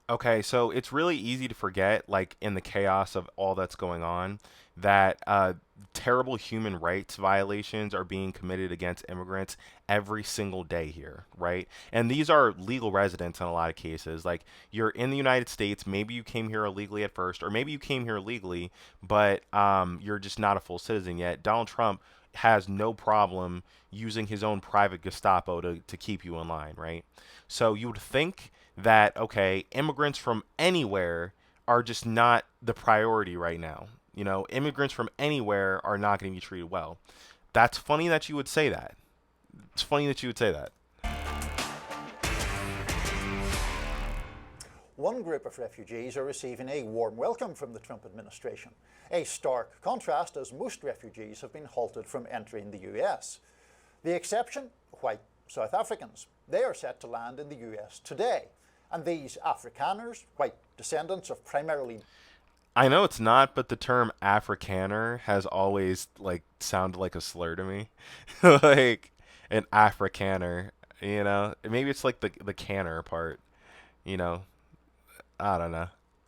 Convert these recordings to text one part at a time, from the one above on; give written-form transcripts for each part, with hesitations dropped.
Okay, so it's really easy to forget, like in the chaos of all that's going on, that terrible human rights violations are being committed against immigrants every single day here, right? And these are legal residents in a lot of cases. Like you're in the United States, maybe you came here illegally at first, or maybe you came here legally, but you're just not a full citizen yet. Donald Trump has no problem using his own private Gestapo to keep you in line, right? So you would think that okay, immigrants from anywhere are just not the priority right now. You know, immigrants from anywhere are not going to be treated well. That's funny that you would say that. It's funny that you would say that. One group of refugees are receiving a warm welcome from the Trump administration. A stark contrast, as most refugees have been halted from entering the US. The exception? White South Africans. They are set to land in the US today. And these Afrikaners, white descendants of primarily. I know it's not, but the term Afrikaner has always like sounded like a slur to me. Like an Afrikaner, you know? Maybe it's like the canner part, you know. I don't know.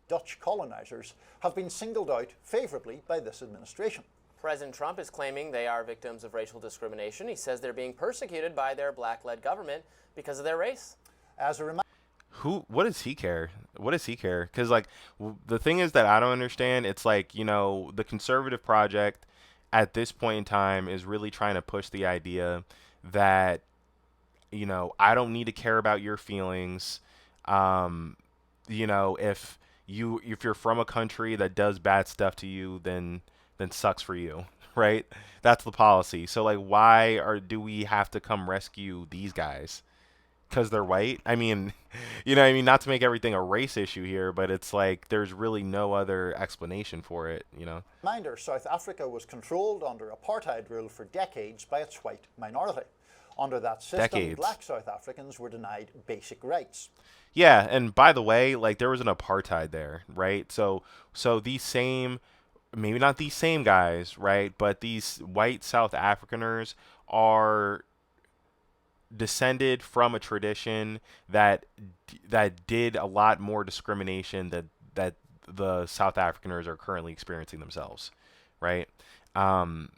Dutch colonizers have been singled out favourably by this administration. President Trump is claiming they are victims of racial discrimination. He says they're being persecuted by their black-led government because of their race. As a reminder, Who? What does he care? What does he care? Because like the thing is that I don't understand. It's like the conservative project at this point in time is really trying to push the idea that I don't need to care about your feelings. Um, if you're from a country that does bad stuff to you, then sucks for you, right? That's the policy. So like, why do we have to come rescue these guys? Because they're white? I mean, I mean, not to make everything a race issue here, but it's like there's really no other explanation for it. South Africa was controlled under apartheid rule for decades by its white minority. Under that system, Decades. black South Africans were denied basic rights. Yeah, and by the way, like there was an apartheid there, right? So these same, maybe not these same guys, right? But these white South Africaners are descended from a tradition that did a lot more discrimination that the South Africaners are currently experiencing themselves, right? Um,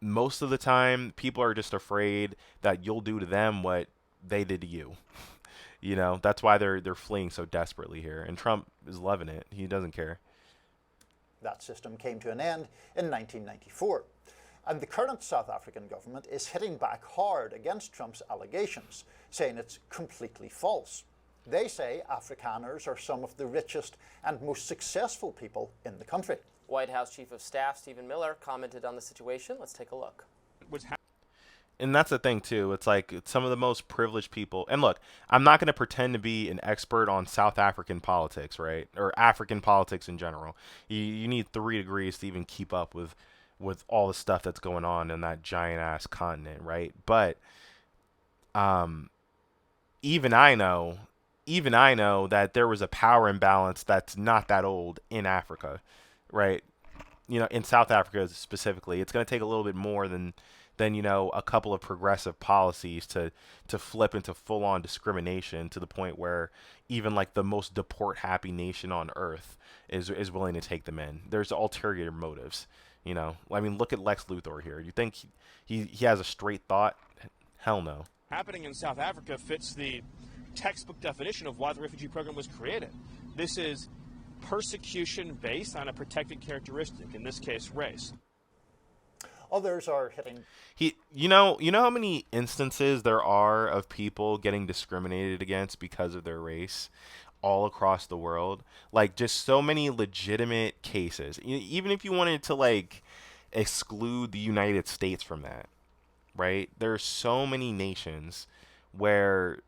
Most of the time, people are just afraid that you'll do to them what they did to you. That's why they're fleeing so desperately here, and Trump is loving it. He doesn't care. That system came to an end in 1994. And the current South African government is hitting back hard against Trump's allegations, saying it's completely false. They say Afrikaners are some of the richest and most successful people in the country. White House Chief of Staff Stephen Miller commented on the situation. Let's take a look. And that's the thing too. It's like some of the most privileged people. And look, I'm not going to pretend to be an expert on South African politics, right? Or African politics in general. You need 3 degrees to even keep up with all the stuff that's going on in that giant ass continent, right? But um, even I know, even I know that there was a power imbalance that's not that old in Africa, right? In South Africa specifically, it's going to take a little bit more than a couple of progressive policies to flip into full on discrimination to the point where even like the most deport happy nation on earth is willing to take them in. There's ulterior motives. I mean, look at Lex Luthor here. You think he has a straight thought? Hell no. Happening in South Africa fits the textbook definition of why the refugee program was created. This is persecution based on a protected characteristic, in this case, race. Others are hitting. You know how many instances there are of people getting discriminated against because of their race all across the world? Like just so many legitimate cases. Even if you wanted to like exclude the United States from that, right? There's so many nations where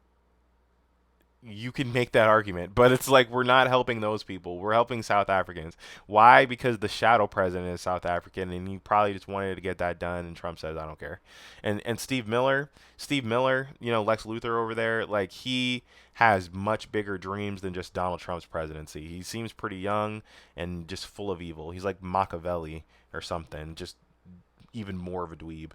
you can make that argument, but it's like we're not helping those people. We're helping South Africans. Why? Because the shadow president is South African, and he probably just wanted to get that done. And Trump says, "I don't care." And Steve Miller, Lex Luthor over there, like he has much bigger dreams than just Donald Trump's presidency. He seems pretty young and just full of evil. He's like Machiavelli or something, just even more of a dweeb.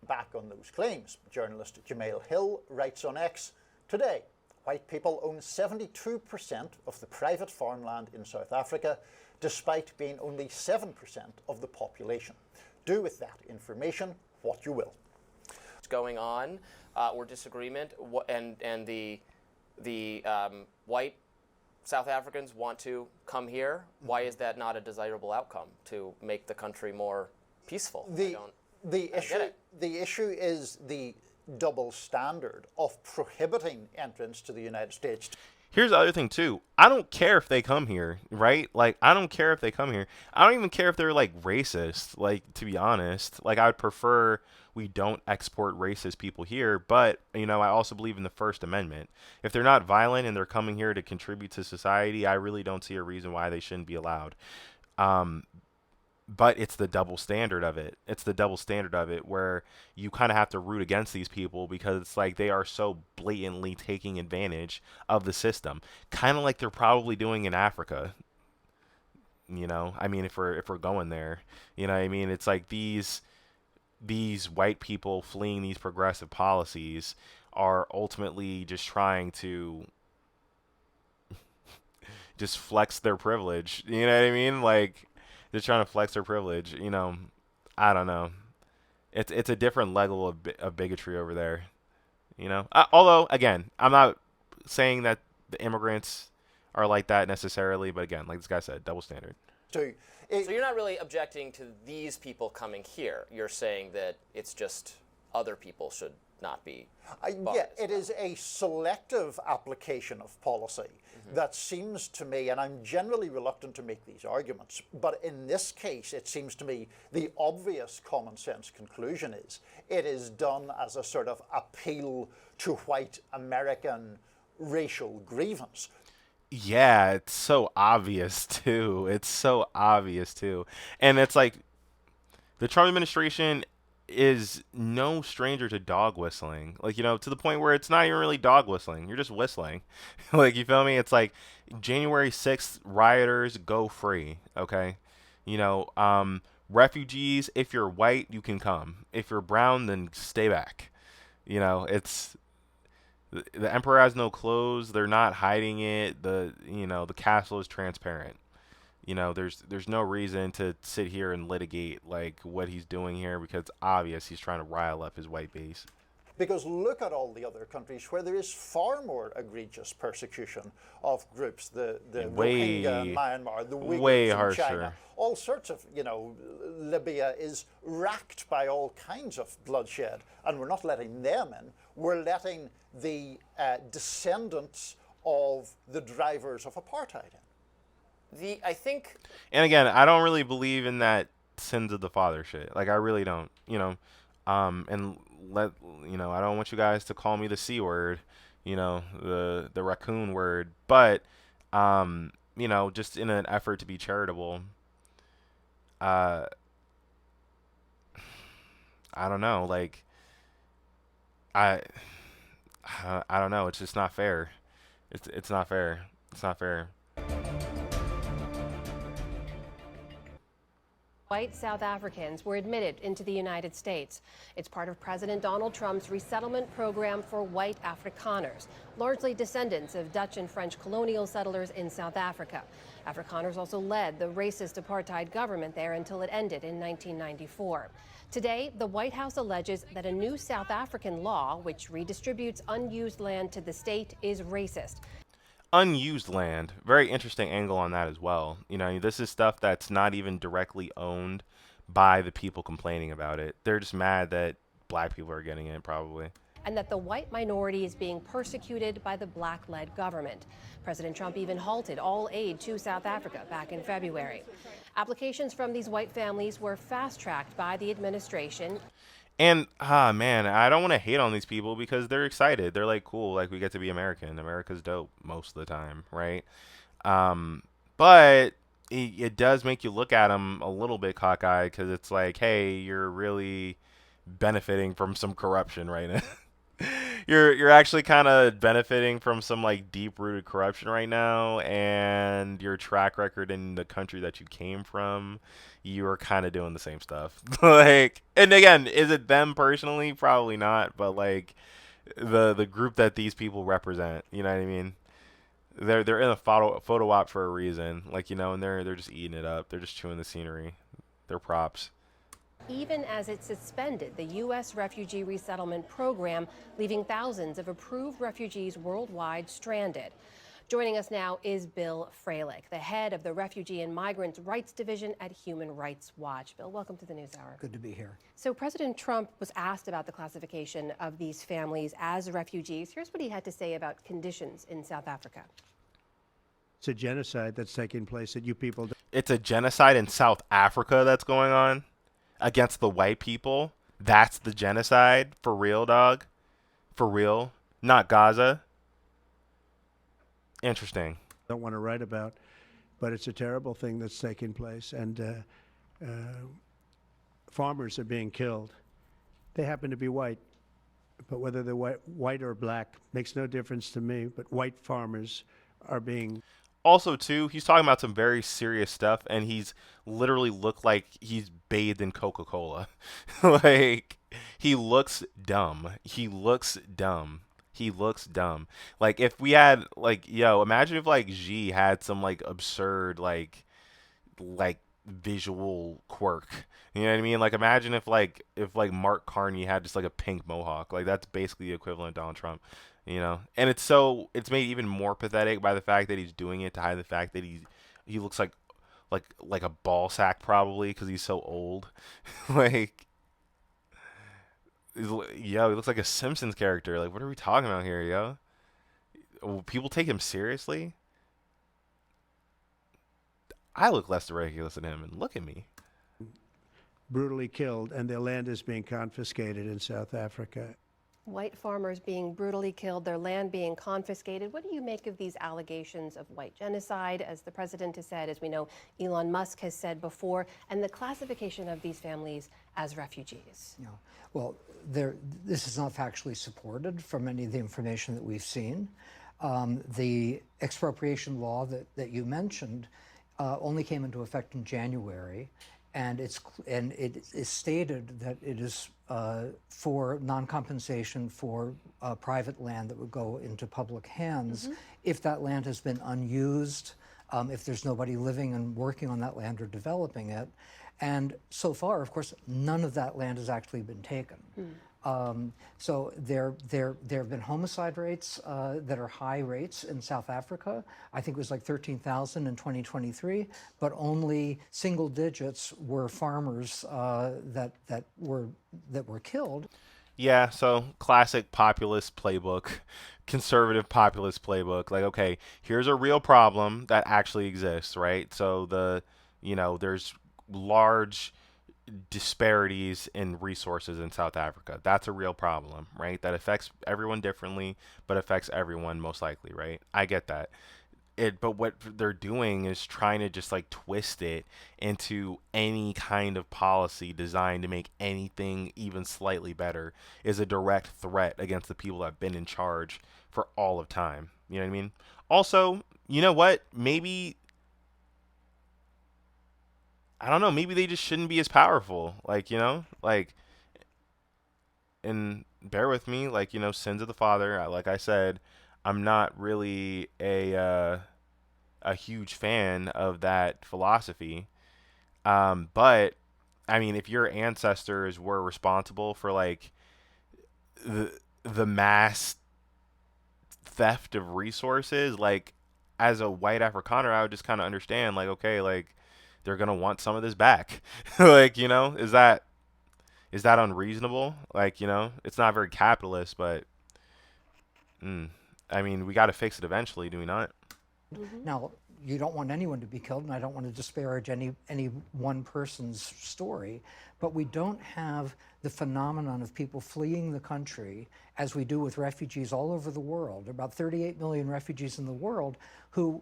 Back on those claims. Journalist Jamail Hill writes on X today, white people own 72% of the private farmland in South Africa, despite being only 7% of the population. Do with that information what you will. What's going on or disagreement, and the white South Africans want to come here. Why is that not a desirable outcome to make the country more peaceful? The issue is the double standard of prohibiting entrance to the United States. Here's the other thing too. I don't care if they come here, right? Like, I don't care if they come here. I don't even care if they're like racist. Like, to be honest, like, I would prefer we don't export racist people here. But, you know, I also believe in the First Amendment. If they're not violent and they're coming here to contribute to society, I really don't see a reason why they shouldn't be allowed. But it's the double standard of it. It's the double standard of it where you kind of have to root against these people because it's like they are so blatantly taking advantage of the system. Kind of like they're probably doing in Africa. You know, I mean, if we're going there, you know what I mean? It's like these white people fleeing these progressive policies are ultimately just trying to just flex their privilege. You know what I mean? Like, they're trying to flex their privilege. You know, I don't know. It's a different level of bigotry over there. You know, although again, I'm not saying that the immigrants are like that necessarily, but again, like this guy said, double standard. So you're not really objecting to these people coming here. You're saying that it's just other people should not be. Yeah, it is a selective application of policy that seems to me, and I'm generally reluctant to make these arguments, but in this case, it seems to me the obvious common sense conclusion is it is done as a sort of appeal to white American racial grievance. Yeah, it's so obvious too. It's so obvious too. And it's like the Trump administration is no stranger to dog whistling. Like, you know, to the point where it's not even really dog whistling. You're just whistling. Like, you feel me? It's like January 6th rioters go free, okay? You know, refugees, if you're white, you can come. If you're brown, then stay back. You know, it's the emperor has no clothes. They're not hiding it. The castle is transparent. You know, there's no reason to sit here and litigate like what he's doing here because it's obvious he's trying to rile up his white base. Because look at all the other countries where there is far more egregious persecution of groups, the Rohingya in Myanmar, the Uyghurs in China, all sorts of, you know, Libya is racked by all kinds of bloodshed, and we're not letting them in. We're letting the descendants of the drivers of apartheid in. And again, I don't really believe in that sins of the father shit. Like, I really don't, you know. And I don't want you guys to call me the C word, you know, the raccoon word, but you know, just in an effort to be charitable, I don't know, like I don't know, it's just not fair. It's not fair. It's not fair. White South Africans were admitted into the United States. It's part of President Donald Trump's resettlement program for white Afrikaners, largely descendants of Dutch and French colonial settlers in South Africa. Afrikaners also led the racist apartheid government there until it ended in 1994. Today, the White House alleges that a new South African law, which redistributes unused land to the state, is racist. Unused land, very interesting angle on that as well. You know, this is stuff that's not even directly owned by the people complaining about it. They're just mad that black people are getting it, probably. And that the white minority is being persecuted by the black-led government. President Trump even halted all aid to South Africa back in February. Applications from these white families were fast-tracked by the administration. And, man, I don't want to hate on these people because they're excited. They're like, cool, like, we get to be American. America's dope most of the time, right? But it does make you look at them a little bit cockeyed because it's like, hey, you're really benefiting from some corruption right now. You're actually kind of benefiting from some like deep-rooted corruption right now, and your track record in the country that you came from, you are kind of doing the same stuff. Like, and again, is it them personally? Probably not, but like the group that these people represent. You know what I mean? They're in a photo op for a reason, like, and they're just eating it up. They're just chewing the scenery. They're props. Even as it suspended the U.S. refugee resettlement program, leaving thousands of approved refugees worldwide stranded. Joining us now is Bill Freilich, the head of the Refugee and Migrants Rights Division at Human Rights Watch. Bill, welcome to the NewsHour. Good to be here. So President Trump was asked about the classification of these families as refugees. Here's what he had to say about conditions in South Africa. It's a genocide that's taking place that you people. It's a genocide in South Africa that's going on against the white people. That's the genocide for real, dog. For real, not Gaza. Interesting. Don't want to write about, but it's a terrible thing that's taking place, and farmers are being killed. They happen to be white, but whether they're white or black makes no difference to me. But white farmers are being. Also, too, he's talking about some very serious stuff, and he's literally looked like he's bathed in Coca-Cola. Like, he looks dumb. He looks dumb. He looks dumb. Like, if we had, like, imagine if, like, Xi had some, like, absurd, like visual quirk. You know what I mean? Like, imagine if Mark Carney had just, like, a pink mohawk. Like, that's basically the equivalent of Donald Trump. And it's made even more pathetic by the fact that he's doing it to hide the fact that he looks like a ball sack, probably, because he's so old. Like, he looks like a Simpsons character. Like, what are we talking about here, yo? Will people take him seriously? I look less ridiculous than him, and look at me. Brutally killed, and their land is being confiscated in South Africa. White farmers being brutally killed, their land being confiscated. What do you make of these allegations of white genocide, as the president has said, as we know Elon Musk has said before, and the classification of these families as refugees? Yeah. Well, this is not factually supported from any of the information that we've seen. The expropriation law that you mentioned only came into effect in January, and it is stated that it is for non-compensation for private land that would go into public hands if that land has been unused, if there's nobody living and working on that land or developing it. And so far, of course, none of that land has actually been taken. So there have been homicide rates that are high rates in South Africa. I think it was like 13,000 in 2023, but only single digits were farmers that were killed. Yeah, so classic populist playbook, conservative populist playbook. Like, okay, here's a real problem that actually exists, right? So there's large disparities in resources in South Africa. That's a real problem, right? That affects everyone differently, but affects everyone most likely, right? I get that. But what they're doing is trying to just like twist it into any kind of policy designed to make anything even slightly better is a direct threat against the people that have been in charge for all of time. You know what I mean? Also, you know what? Maybe I don't know, maybe they just shouldn't be as powerful. And bear with me, sins of the father. Like I said, I'm not really a huge fan of that philosophy. But I mean, if your ancestors were responsible for like the mass theft of resources, like as a white Afrikaner, I would just kind of understand, like, okay, like they're gonna want some of this back. Like, is that unreasonable? Like, it's not very capitalist, but I mean, we got to fix it eventually, do we not? Now, you don't want anyone to be killed, and I don't want to disparage any one person's story, but we don't have the phenomenon of people fleeing the country as we do with refugees all over the world. There are about 38 million refugees in the world who,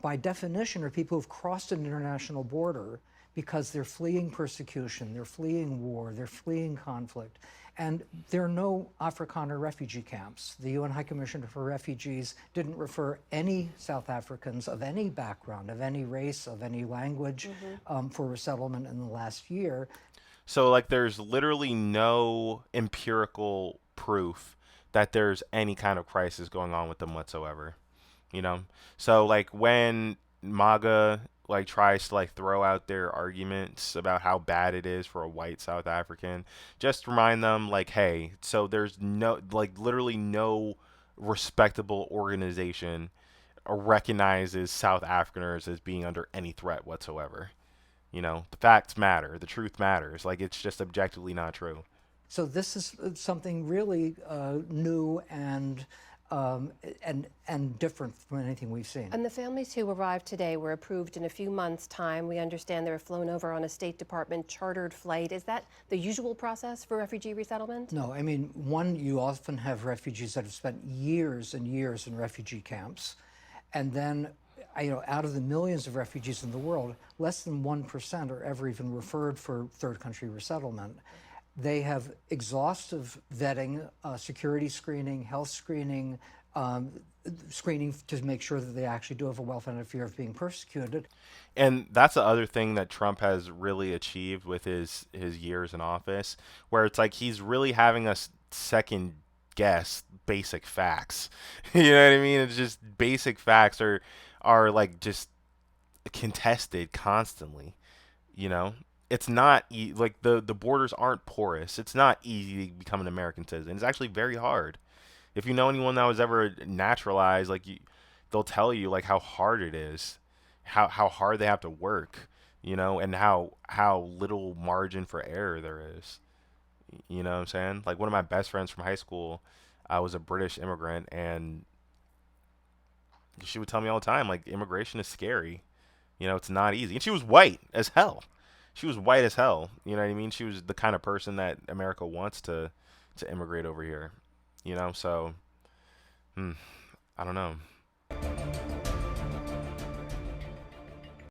by definition, are people who've crossed an international border because they're fleeing persecution, they're fleeing war, they're fleeing conflict. And there are no Afrikaner refugee camps. The UN High Commissioner for Refugees didn't refer any South Africans of any background, of any race, of any language for resettlement in the last year. So, like, there's literally no empirical proof that there's any kind of crisis going on with them whatsoever. You know, so like when MAGA like tries to like throw out their arguments about how bad it is for a white South African, just remind them like, hey, so there's no like literally no respectable organization recognizes South Africaners as being under any threat whatsoever. You know, the facts matter, the truth matters. Like it's just objectively not true. So this is something really new and different from anything we've seen. And the families who arrived today were approved in a few months' time. We understand they were flown over on a State Department chartered flight. Is that the usual process for refugee resettlement? No, I mean, one, you often have refugees that have spent years and years in refugee camps, and then, you know, out of the millions of refugees in the world, less than 1% are ever even referred for third country resettlement. They have exhaustive vetting, security screening, health screening, screening to make sure that they actually do have a well-founded fear of being persecuted. And that's the other thing that Trump has really achieved with his years in office, where it's like he's really having us second guess basic facts. You know what I mean? It's just basic facts are like just contested constantly. You know, it's not like the borders aren't porous. It's not easy to become an American citizen. It's actually very hard. If you know anyone that was ever naturalized, like they'll tell you like how hard it is, how hard they have to work, you know, and how little margin for error there is. You know what I'm saying? Like one of my best friends from high school, I was a British immigrant, and she would tell me all the time like immigration is scary. You know, it's not easy. And she was white as hell. She was white as hell. You know what I mean? She was the kind of person that America wants to immigrate over here. You know, so I don't know.